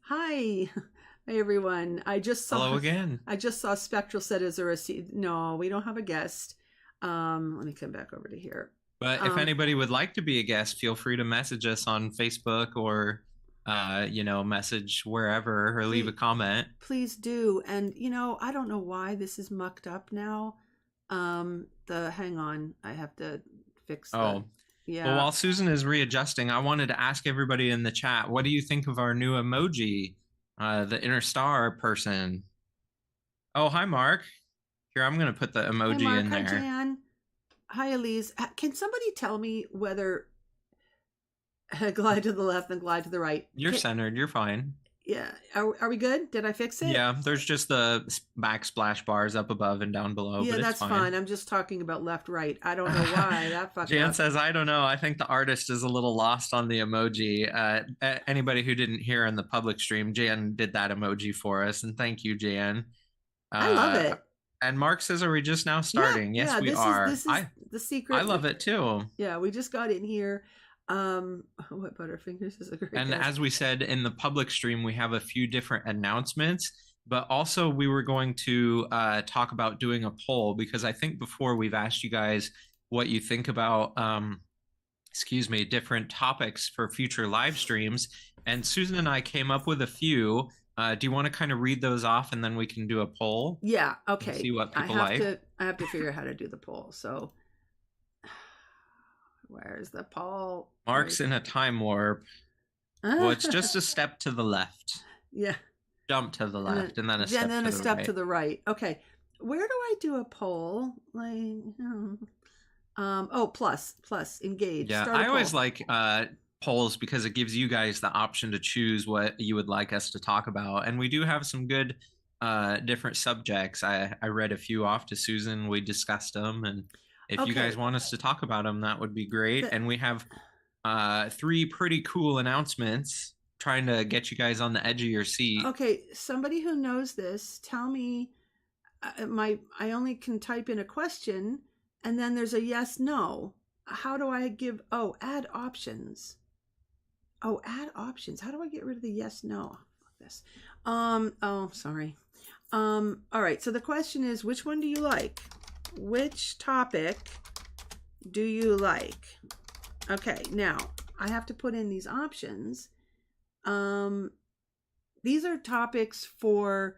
Hi, hi everyone. Hello again. I just saw Spectral said, "Is there a seat?" No, we don't have a guest. Let me come back over to here. But if Um, anybody would like to be a guest, feel free to message us on Facebook or, message wherever or leave a please, comment. please do. And I don't know why this is mucked up now. Hang on, I have to fix the. Oh, well, Yeah, while Susan is readjusting, I wanted to ask everybody in the chat, what do you think of our new emoji, the inner star person? Oh, hi, Mark. Here, I'm going to put the hi emoji Mark, in hi there. Jan, hi Elise. Can somebody tell me whether glide to the left and glide to the right? You're centered. You're fine. Yeah, are we good? Did I fix it? Yeah, there's just the backsplash bars up above and down below, Yeah, but it's that's fine. fine. I'm just talking about left, right. I don't know why that fucked Jan up. says, I don't know. I think the artist is a little lost on the emoji. Anybody who didn't hear in the public stream, Jan did that emoji for us. And thank you, Jan. I love Uh, it. and Mark says, are we just now Yeah, starting? Yes, yeah. we This is are. this is the I secret. love it too. Yeah, we just got in here. What Butterfingers is a great And guest. as we said in the public stream, we have a few different announcements, but also we were going to talk about doing a poll because I think before we've asked you guys what you think about different topics for future live streams. And Susan and I came up with a few. Do you want to kind of read those off and then we can do a poll Yeah. and Okay. see what I people have like? to. I have to figure out how to do the poll. So where's the poll? Mark's in a time warp. Well, it's just a step to the left, Yeah, jump to the and then left, and then a then step then to a the step to right. the right. Okay. Where do I do a poll? Oh, plus engage. Yeah, Start a I always poll. like polls because it gives you guys the option to choose what you would like us to talk about. And we do have some good different subjects. I read a few off to Susan. We discussed them. And if you guys Okay. want us to talk about them, that would be great. The, And we have three pretty cool announcements trying to get you guys on the edge of your seat. okay, somebody who knows this, tell me. I only can type in a question, and then there's a yes no. How do I give? Oh, add options. Oh, add options. How do I get rid of the yes no? Fuck this. Oh, sorry. All right. So the question is, which one do you like? Which topic do you like? Okay. Now I have to put in these options. Um, these are topics for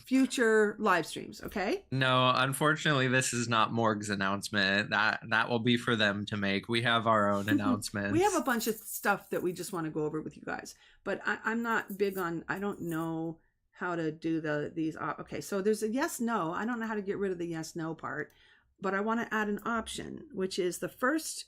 future live streams. Okay. No, unfortunately, this is not Morg's announcement. That will be for them to make. We have our own We have a announcements. bunch of stuff that we just want to go over with you guys, but I'm not big on. I don't know how to do these. Okay, so there's a yes no. I don't know how to get rid of the yes no part, but I want to add an option, which is the first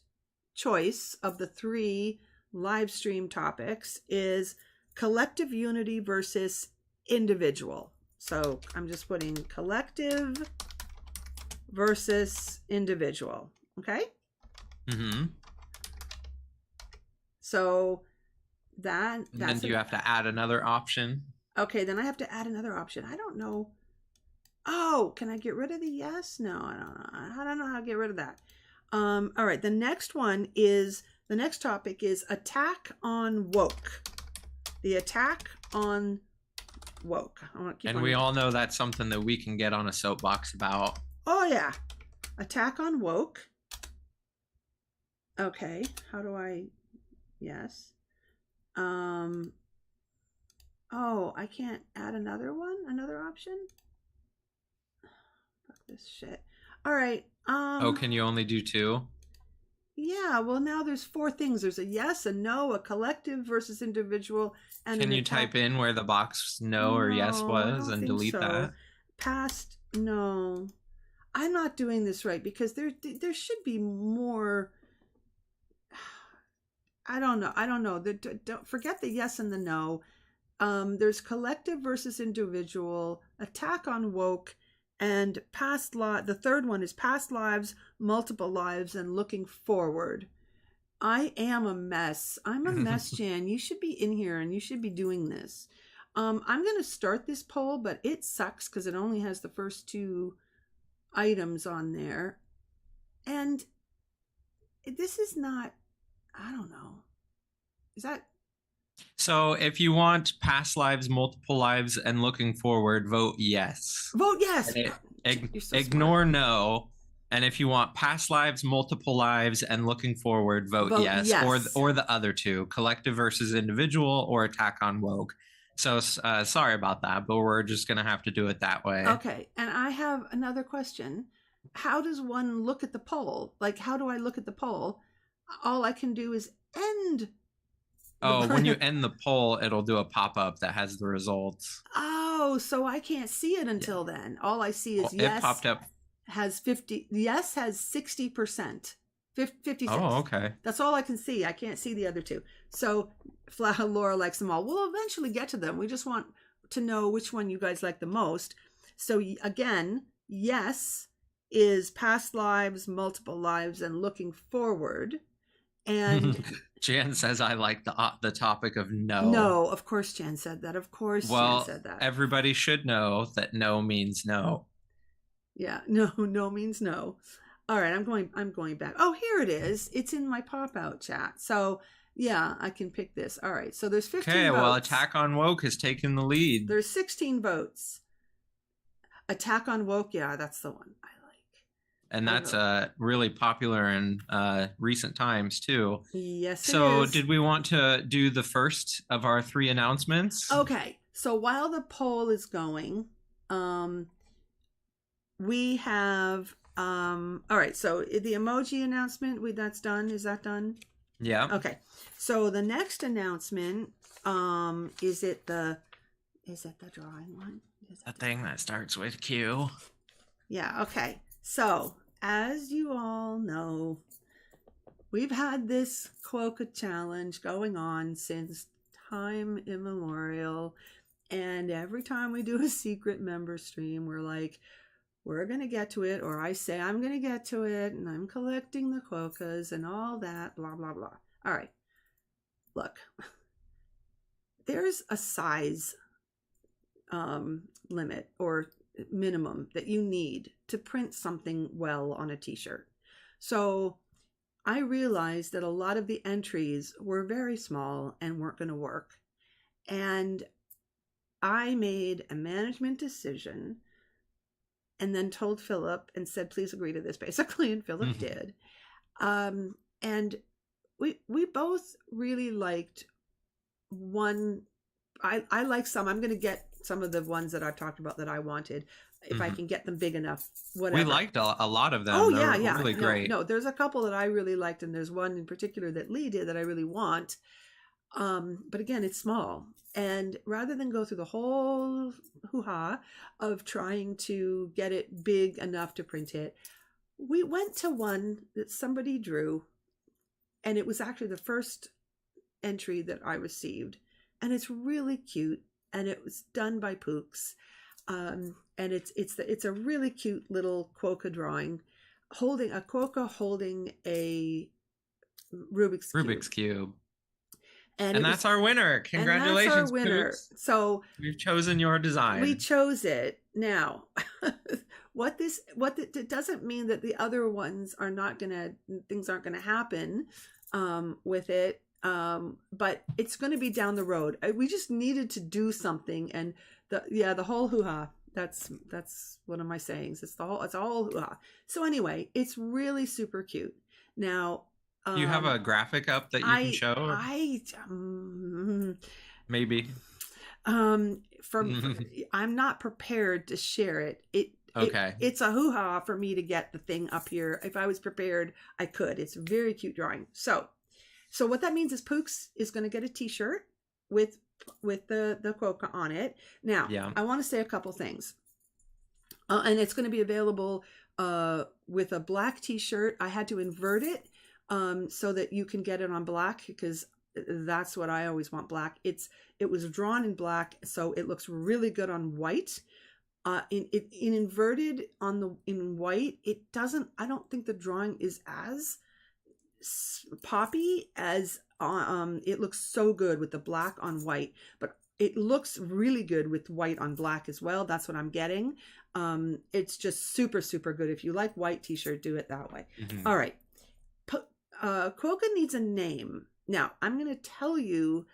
choice of the three live stream topics is collective unity versus individual. So I'm just putting collective versus individual. Okay. Mm-hmm. So And then that's do you an have to add another option? okay. Then I have to add another option. I don't know. Oh, can I get rid of the yes? No, I don't know. I don't know how to get rid of that. All right. The next topic is attack on woke. The attack on woke. I want to keep And on. we all know that's something that we can get on a soapbox about. Oh yeah, attack on woke. Okay. How do I? Yes. Um. Oh, I can't add another one. Another option. Fuck this shit. All right. Oh, can you only do two? Yeah, well now there's four things. There's a yes, a no, a collective versus individual, and Can an you type attack. in where the box no or yes No, I was don't and think delete so. that? Past no. I'm not doing this right because there should be more. I don't know. I don't know. Don't forget the yes and the no. There's collective versus individual, attack on woke, and past life. The third one is past lives, multiple lives, and looking forward. I am a mess. I'm a mess, Jan. You should be in here and you should be doing this. I'm going to start this poll, but it sucks because it only has the first two items on there. And this is not, I don't know. Is that So if you want past lives, multiple lives, and looking forward, vote yes. Vote yes. And You're so smart. ignore no. And if you want past lives, multiple lives, and looking forward, vote Vote yes. yes. Or the other two, collective versus individual, or attack on woke. So sorry about that, but we're just gonna have to do it that way. Okay, and I have another question. How does one look at the poll? Like, how do I look at the poll? All I can do is end Oh, when you the. end the poll, it'll do a pop up that has the results. Oh, so I can't see it Yeah, until then. All I see is well, it yes popped up. has 50, yes has 60%, 56. Oh, okay. That's all I can see. I can't see the other two. So Laura likes them all. We'll eventually get to them. We just want to know which one you guys like the most. So again, yes is past lives, multiple lives, and looking forward. And Jan says I like the topic of no. no, of course Jan said that. Of course Jan Well, said that. everybody should know that no means no. Yeah, no, no means no. All right, I'm going back. Oh, here it is. It's in my pop-out chat. So, yeah, I can pick this. All right. So there's 15 Okay, votes. well, Attack on Woke has taken the lead. There's 16 votes. Attack on Woke, yeah, that's the one I like. And that's really popular in recent times too. Yes, it so is. did we want to do the first of our 3 announcements? Okay. So while the poll is going, we have all right, so the emoji announcement, that's done. Is that done? Yeah. Okay. So the next announcement, is it the drawing one? The thing that starts with Q. Yeah, okay. So, as you all know, we've had this Quokka challenge going on since time immemorial. And every time we do a secret member stream, we're like, we're going to get to it, or I say I'm going to get to it, and I'm collecting the Quokkas and all that, blah, blah, blah. All right. Look, there's a size limit or minimum that you need to print something well on a t-shirt. So I realized that a lot of the entries were very small and weren't going to work. And I made a management decision and then told Philip and said, please agree to this, basically. And Philip did. And we both really liked one. I like some. I'm going to get some of the ones that I've talked about that I wanted, if I can get them big enough. Whatever. We liked a lot of them. Oh, They're yeah. really great. No, there's a couple that I really liked, and there's one in particular that Lee did that I really want. But again, it's small. And rather than go through the whole hoo-ha of trying to get it big enough to print it, we went to one that somebody drew, and it was actually the first entry that I received. And it's really cute, and it was done by Pooks. And it's a really cute little Quokka drawing, holding a Quokka holding a Rubik's Cube. And that's our winner. Congratulations, and that's our winner. Pooks. So we've chosen your design. We chose it. Now, it doesn't mean that the other ones are not things aren't gonna happen with it. But it's going to be down the road. We just needed to do something, and the whole hoo-ha. That's one of my sayings. It's all hoo-ha. So anyway, it's really super cute. Now, do you have a graphic up that you can show? Maybe. I'm not prepared to share it. It's a hoo-ha for me to get the thing up here. If I was prepared, I could. It's a very cute drawing. So what that means is Pooks is going to get a t-shirt with the Quokka on it. Now, I want to say a couple things. And it's going to be available with a black t-shirt. I had to invert it so that you can get it on black, because that's what I always want, black. It was drawn in black, so it looks really good on white. In inverted in white, it doesn't. I don't think the drawing is as poppy as it looks so good with the black on white, but it looks really good with white on black as well. That's what I'm getting. It's just super, super good. If you like white t-shirt, do it that way. All right. Quokka needs a name. Now, I'm going to tell you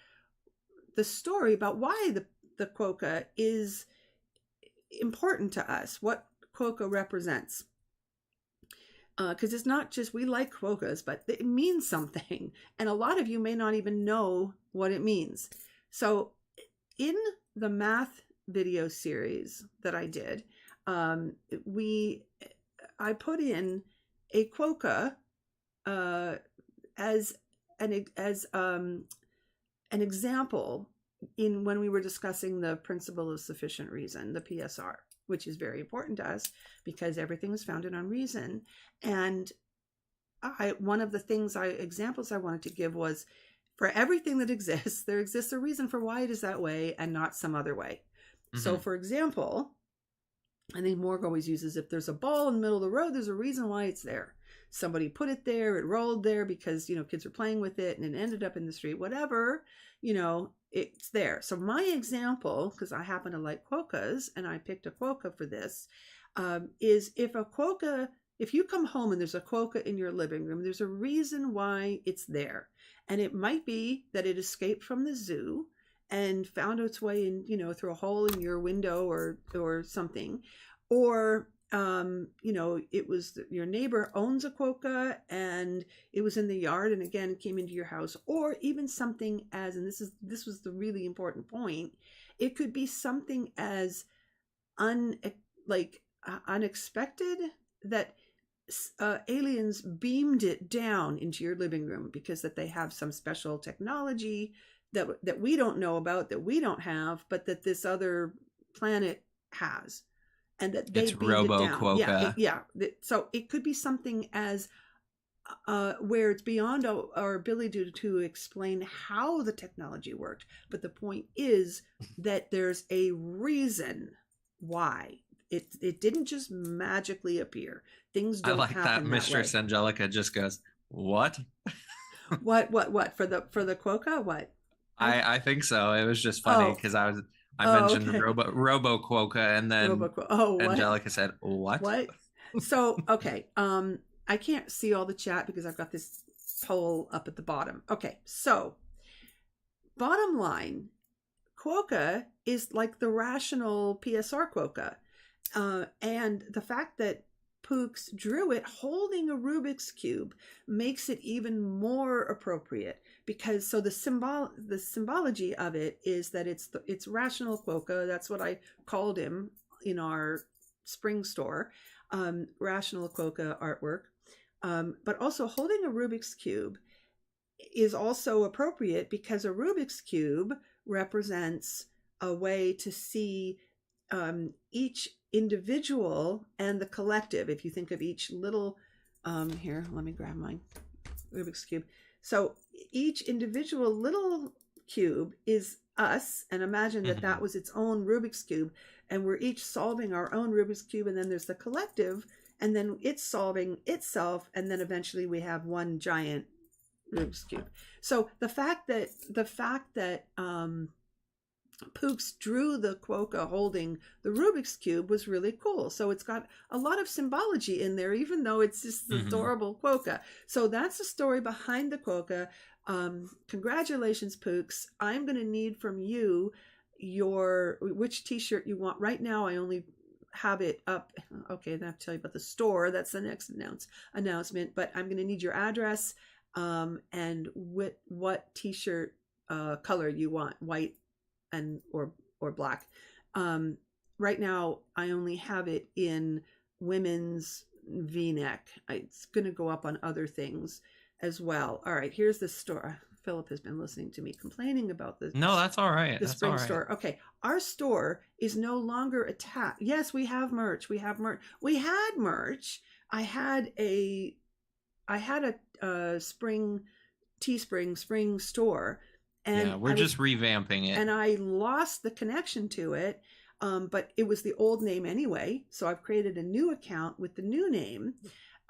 the story about why the quokka is important to us, what quokka represents. Because it's not just we like quokkas, but it means something. And a lot of you may not even know what it means. So in the math video series that I did, I put in a quokka as an example in when we were discussing the principle of sufficient reason, the PSR, which is very important to us because everything is founded on reason. And one of the examples I wanted to give was, for everything that exists, there exists a reason for why it is that way and not some other way. Mm-hmm. So for example, I think Morg always uses, if there's a ball in the middle of the road, there's a reason why it's there. Somebody put it there, it rolled there because, kids were playing with it and it ended up in the street, whatever, it's there. So my example, because I happen to like quokkas and I picked a quokka for this, is if you come home and there's a quokka in your living room, there's a reason why it's there. And it might be that it escaped from the zoo and found its way in, through a hole in your window or something. Or, it was your neighbor owns a quokka and it was in the yard and again, it came into your house. Or even something as, and this was the really important point, it could be something as unexpected that aliens beamed it down into your living room because that they have some special technology that we don't know about, that we don't have, but that this other planet has, and that they beamed it down. Quokka. So it could be something as where it's beyond our ability to explain how the technology worked, but the point is that there's a reason why. It didn't just magically appear. Things don't happen that way. I like that Mistress Angelica just goes, what? What for the quokka? What? I think so. It was just funny because I mentioned okay. Robo quokka, and then Angelica said, what? What? So okay, I can't see all the chat because I've got this poll up at the bottom. Okay, so bottom line, quokka is like the rational PSR quokka. And the fact that Pooks drew it holding a Rubik's Cube makes it even more appropriate, because so the symbology of it is that it's rational quokka. That's what I called him in our spring store, rational quokka artwork. But also holding a Rubik's Cube is also appropriate because a Rubik's Cube represents a way to see each individual and the collective. If you think of each little, here, let me grab my Rubik's Cube. So each individual little cube is us, and imagine that that was its own Rubik's Cube, and we're each solving our own Rubik's Cube, and then there's the collective, and then it's solving itself, and then eventually we have one giant Rubik's Cube. So the fact that Pooks drew the quokka holding the Rubik's Cube was really cool. So it's got a lot of symbology in there, even though it's just adorable quokka. So that's the story behind the quokka. Congratulations, Pooks. I'm going to need from you which t-shirt you want. Right now, I only have it up. Okay, then I have to tell you about the store. That's the next announcement. But I'm going to need your address and what t-shirt color you want, white and or black. Right now I only have it in women's V-neck. It's going to go up on other things as well. All right, here's the store. Philip has been listening to me complaining about this. No, that's all right. The spring store. Okay, our store is no longer attached. Yes, we have merch. We had merch. I had a spring Teespring spring store. And we're just revamping it. And I lost the connection to it, but it was the old name anyway. So I've created a new account with the new name.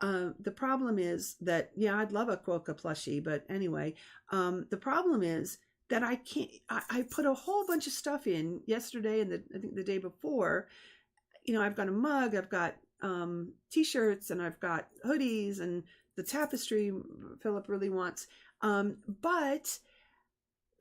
The problem is that, I'd love a quokka plushie, but anyway, the problem is that I can't, I put a whole bunch of stuff in yesterday and I think the day before. I've got a mug, I've got t-shirts, and I've got hoodies and the tapestry Philip really wants. But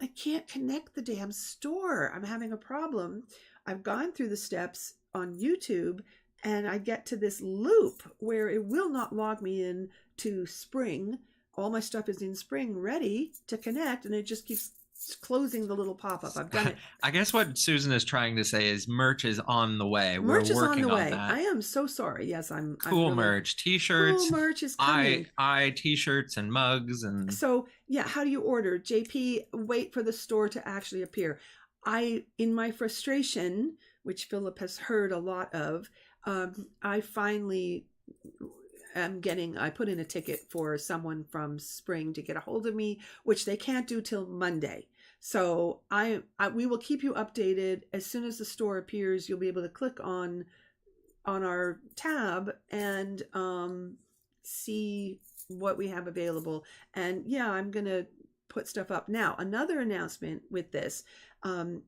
I can't connect the damn store. I'm having a problem. I've gone through the steps on YouTube and I get to this loop where it will not log me in to Spring. All my stuff is in Spring ready to connect and it just keeps closing the little pop-up. I've done it. I guess what Susan is trying to say is merch is on the way. Merch We're is on the working on way. that. I am so sorry. Yes, I'm Cool really, merch, t-shirts. Cool merch is coming. T-shirts and mugs and So yeah, how do you order? JP, wait for the store to actually appear. In my frustration, which Philip has heard a lot of, I finally I put in a ticket for someone from Spring to get a hold of me, which they can't do till Monday. So we will keep you updated. As soon as the store appears, you'll be able to click on our tab and see what we have available. And yeah, I'm going to put stuff up. Now, another announcement with this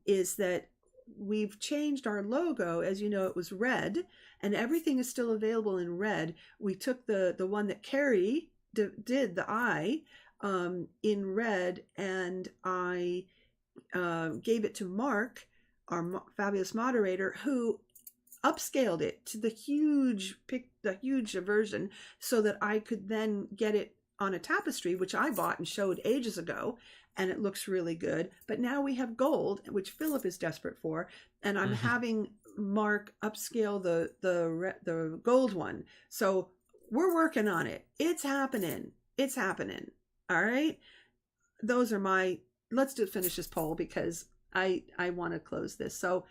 is that we've changed our logo. As you know, it was red and everything is still available in red. We took the one that Carrie did, the eye, in red, and I gave it to Mark, our fabulous moderator, who upscaled it to the huge version so that I could then get it on a tapestry, which I bought and showed ages ago, and it looks really good. But now we have gold, which Philip is desperate for, and I'm having Mark upscale the gold one. So we're working on it. It's happening. It's happening. All right. Those are let's finish this poll because I want to close this. So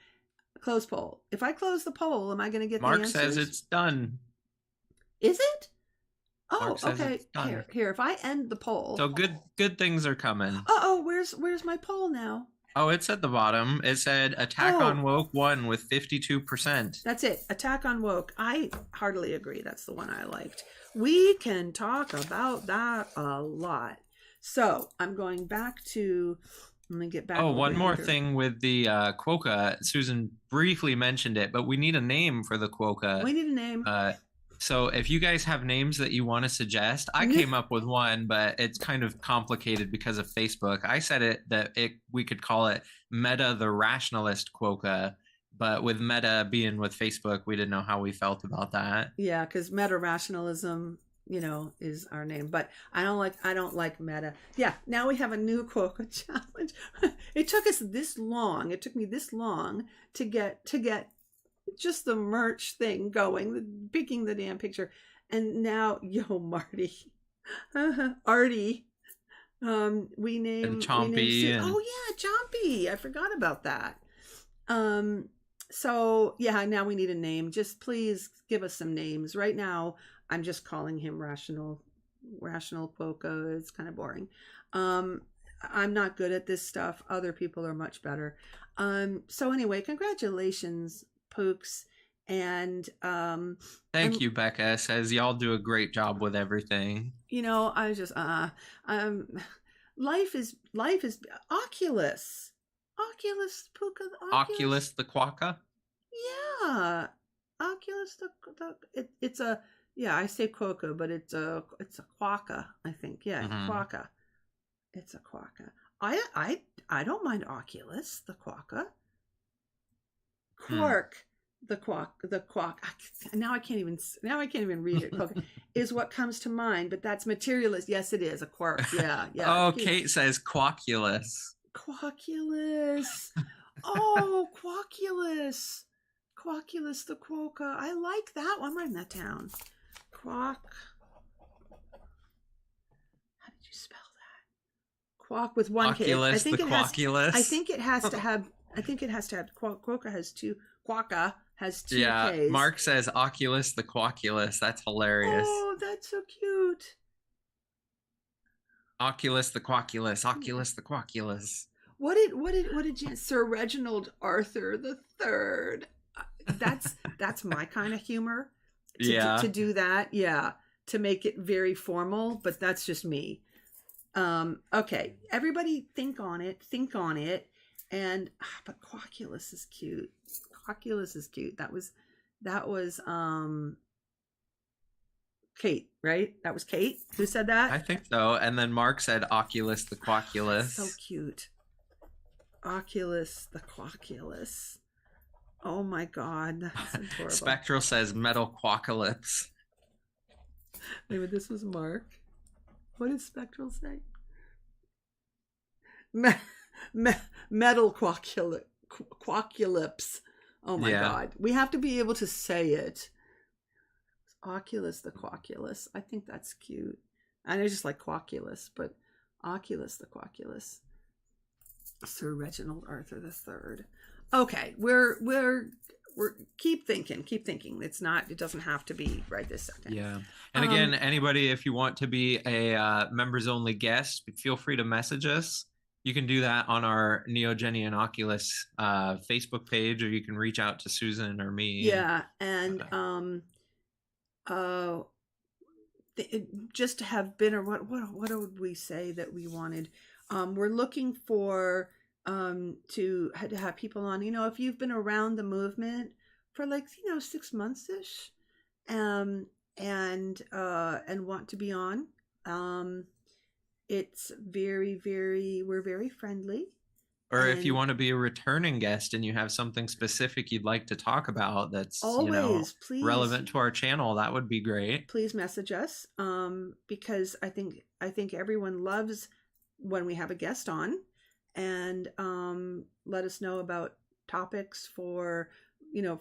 close poll. If I close the poll, am I going to get Mark the answers? says it's done. Is it? Oh, Mark okay. Here. If I end the poll. So good things are coming. Oh, where's my poll now? Oh, it's at the bottom. It said Attack on Woke won with 52%. That's it. Attack on Woke. I heartily agree. That's the one I liked. We can talk about that a lot. So I'm going back to. Let me get back. Oh, one more thing with the quokka. Susan briefly mentioned it, but we need a name for the quokka. We need a name. So if you guys have names that you want to suggest, I came up with one, but it's kind of complicated because of Facebook. I said we could call it Meta the Rationalist Quokka, but with Meta being with Facebook, we didn't know how we felt about that. Yeah, because Meta Rationalism, is our name, but I don't like Meta. Yeah, now we have a new quokka challenge. It took us this long. It took me this long to get just the merch thing going, picking the damn picture. And now, Marty, Artie, we named Chompy. Oh yeah, Chompy. I forgot about that. So yeah, now we need a name. Just please give us some names. Right now, I'm just calling him Rational Quokka. It's kind of boring. I'm not good at this stuff. Other people are much better. So anyway, congratulations, Pooks. And thank you, Becca. Says y'all do a great job with everything. I was just life is Oculus. Puka. Oculus the quokka? Yeah. Oculus it's a, yeah, I say quokka, but it's a quokka, I think. Yeah, quokka. It's a quokka. I don't mind Oculus the quokka. Quark, the quack. Now I can't even read it. Is what comes to mind, but that's materialist. Yes, it is a quark. Yeah. Oh, Kate says quokkulus. Quokkulus. Oh, Quokkulus. Quokkulus the quokka. I like that one. I'm writing that down. Quack. How did you spell that? Quack with one K. I think it has to have. Quokka has two. Quokka has two Ks. Mark says Oculus the quokkulus. That's hilarious. Oh, that's so cute. Oculus the quokkulus. Oculus the quokkulus. What did Sir Reginald Arthur the Third? That's my kind of humor. To do that, to make it very formal, but that's just me. Okay, everybody think on it, and but Quokkulus is cute. That was Kate, right? That was Kate who said that? I think so. And then Mark said Oculus the quokkulus. So cute. Oculus, the Quaculus. Oh my God, that's adorable. Spectral says metal quacalypse. Maybe this was Mark. What did Spectral say? Me- metal quaculips. Oh my Yeah. God. We have to be able to say it. Oculus the Quaculus. I think that's cute. I know, just like Quaculus, but Oculus the Quaculus. Sir Reginald Arthur III. Okay, we're keep thinking. It's not. It doesn't have to be right this second. Yeah. And again, anybody, if you want to be a members only guest, feel free to message us. You can do that on our Neogeny and Oculus Facebook page, or you can reach out to Susan or me. Yeah, and just to have been, or what would we say that we wanted? We're looking for to have people on. If you've been around the movement for 6 months ish, and want to be on. It's we're very friendly. Or if you want to be a returning guest and you have something specific you'd like to talk about that's always, please, relevant to our channel, that would be great. Please message us, because I think everyone loves when we have a guest on, and let us know about topics for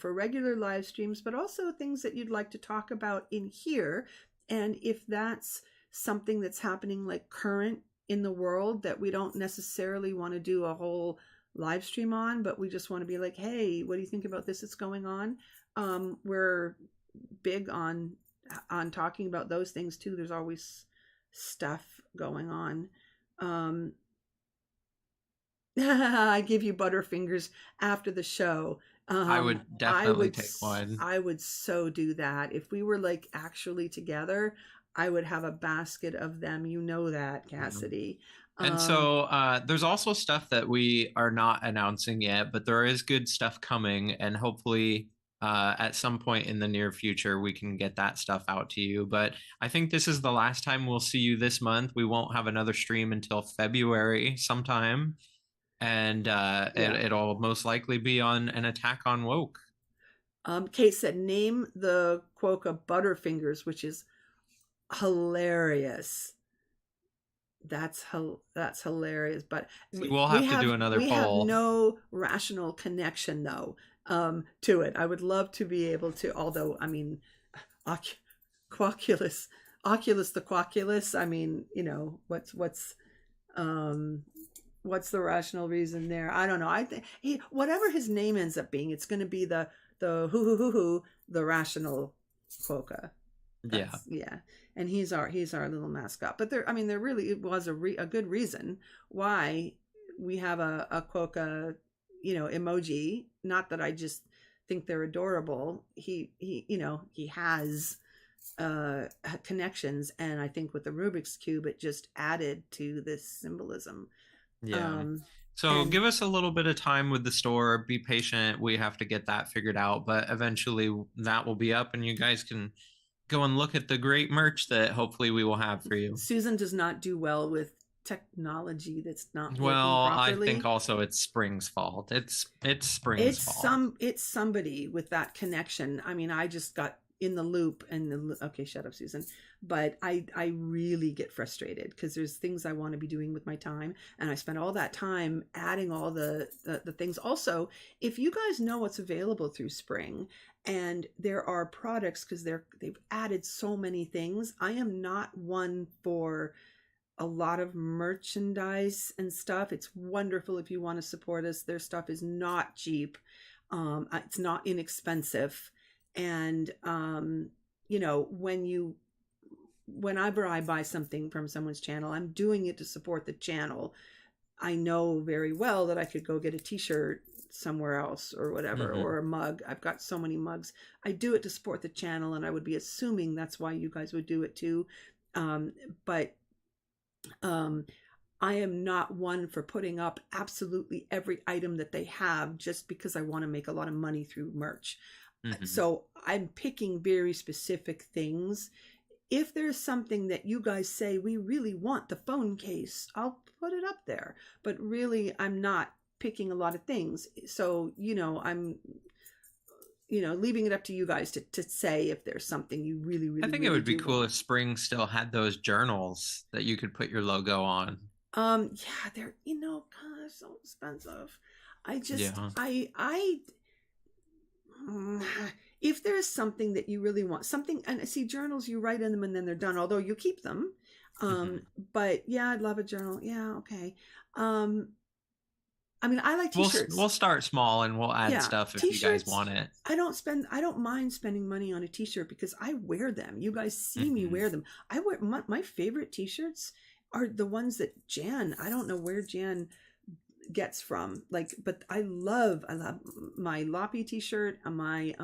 regular live streams, but also things that you'd like to talk about in here. And if that's something that's happening like current in the world that we don't necessarily want to do a whole live stream on, but we just want to be like, hey, what do you think about this that's going on? We're big on talking about those things too. There's always stuff going on. I give you Butterfingers after the show. I would definitely take one. I would so do that. If we were like actually together, I would have a basket of them. You know that, Cassidy. And so there's also stuff that we are not announcing yet, but there is good stuff coming. And hopefully at some point in the near future, we can get that stuff out to you. But I think this is the last time we'll see you this month. We won't have another stream until February sometime. And it'll most likely be on an attack on woke. Kate said, name the quokka Butterfingers, which is hilarious. That's hilarious. But we'll have to do another poll. We have no rational connection though to it. I would love to be able to, although I mean, Oculus the Quaculus. I mean, what's the rational reason there? I don't know. I think whatever his name ends up being, it's going to be the the rational quokka. Yeah. And he's our little mascot. But there really was a good reason why we have a quokka, emoji. Not that I just think they're adorable. He has connections, and I think with the Rubik's Cube, it just added to this symbolism. Yeah. So give us a little bit of time with the store. Be patient. We have to get that figured out, but eventually that will be up, and you guys can go and look at the great merch that hopefully we will have for you. Susan does not do well with technology that's not working properly. I think also it's Spring's fault. It's Spring's fault. It's somebody with that connection. I mean, I just got in the loop and okay, shut up, Susan. But I really get frustrated because there's things I want to be doing with my time, and I spend all that time adding all the things. Also, if you guys know what's available through Spring, and there are products, because they've added so many things. I am not one for a lot of merchandise and stuff. It's wonderful if you want to support us. Their stuff is not cheap. It's not inexpensive. And, whenever I buy something from someone's channel, I'm doing it to support the channel. I know very well that I could go get a t-shirt somewhere else or whatever, or a mug. I've got so many mugs. I do it to support the channel, and I would be assuming that's why you guys would do it too. But I am not one for putting up absolutely every item that they have just because I want to make a lot of money through merch. So I'm picking very specific things. If there's something that you guys say, we really want the phone case, I'll put it up there. But really, I'm not nitpicking a lot of things. So, I'm, leaving it up to you guys to say if there's something you really, I really, think it really would be do cool want. if Spring still had those journals that you could put your logo on. Yeah, they're, God, so expensive. I just, Yeah. if there's something that you really want, something, and I see journals, you write in them and then they're done, although you keep them. Mm-hmm. But yeah, I'd love a journal. Yeah, okay. I mean, I like We'll t-shirts. start small and we'll add Yeah, stuff if you guys t-shirts. want it. I don't mind spending money on a t-shirt because I wear them. You guys see me Mm-hmm. wear them. I wear my favorite t-shirts are the ones that I don't know where Jan gets from, like, but I love my Loppy t-shirt, my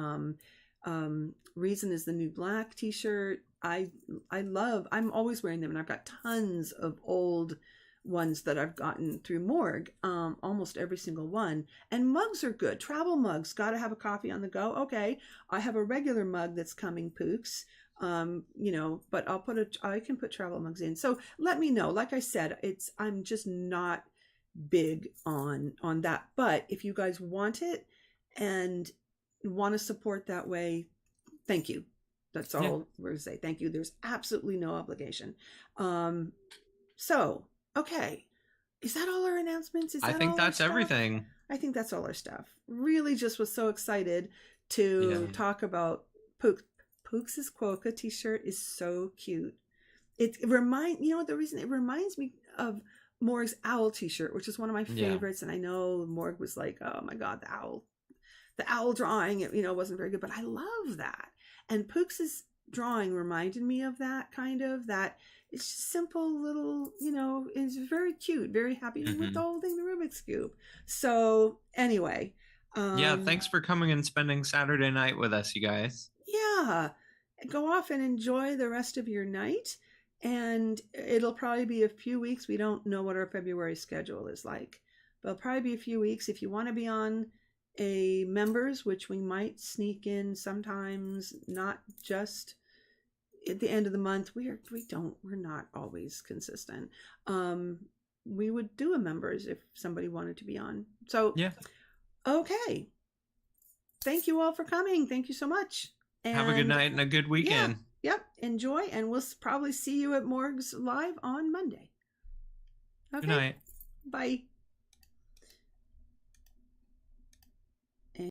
Reason is the New Black t-shirt. I'm always wearing them, and I've got tons of old ones that I've gotten through Morgue, almost every single one. And mugs are good. Travel mugs, gotta have a coffee on the go. Okay, I have a regular mug that's coming, Pooks. But I can put travel mugs in. So let me know. Like I said, I'm just not big on that. But if you guys want it and want to support that way, thank you. That's Yeah. all we're going to say. Thank you. There's absolutely no obligation. So, okay. Is that all our announcements? Is I that think all our that's stuff? everything. I think that's all our stuff. Really just was so excited Yeah. to talk about Pook. Pooks' Quokka t-shirt is so cute. The reason it reminds me of Morg's owl t-shirt, which is one of my Yeah. favorites. And I know Morg was like, oh my God, the owl drawing, wasn't very good, but I love that. And Pooks's drawing reminded me of that that it's just simple little, it's very cute, very happy with Mm-hmm. holding the Rubik's Cube. So anyway, Yeah. Thanks for coming and spending Saturday night with us, you guys. yeah, go off and enjoy the rest of your night. And it'll probably be a few weeks. We don't know what our February schedule is like, but it'll probably be a few weeks. If you want to be on a members, which we might sneak in sometimes, not just at the end of the month. We're not always consistent. We would do a members if somebody wanted to be on. So Yeah. okay. Thank you all for coming. Thank you so much. Have a good And night and a good weekend. yeah, yep. Enjoy, and we'll probably see you at Morgue's Live on Monday. Okay. Good night. Bye.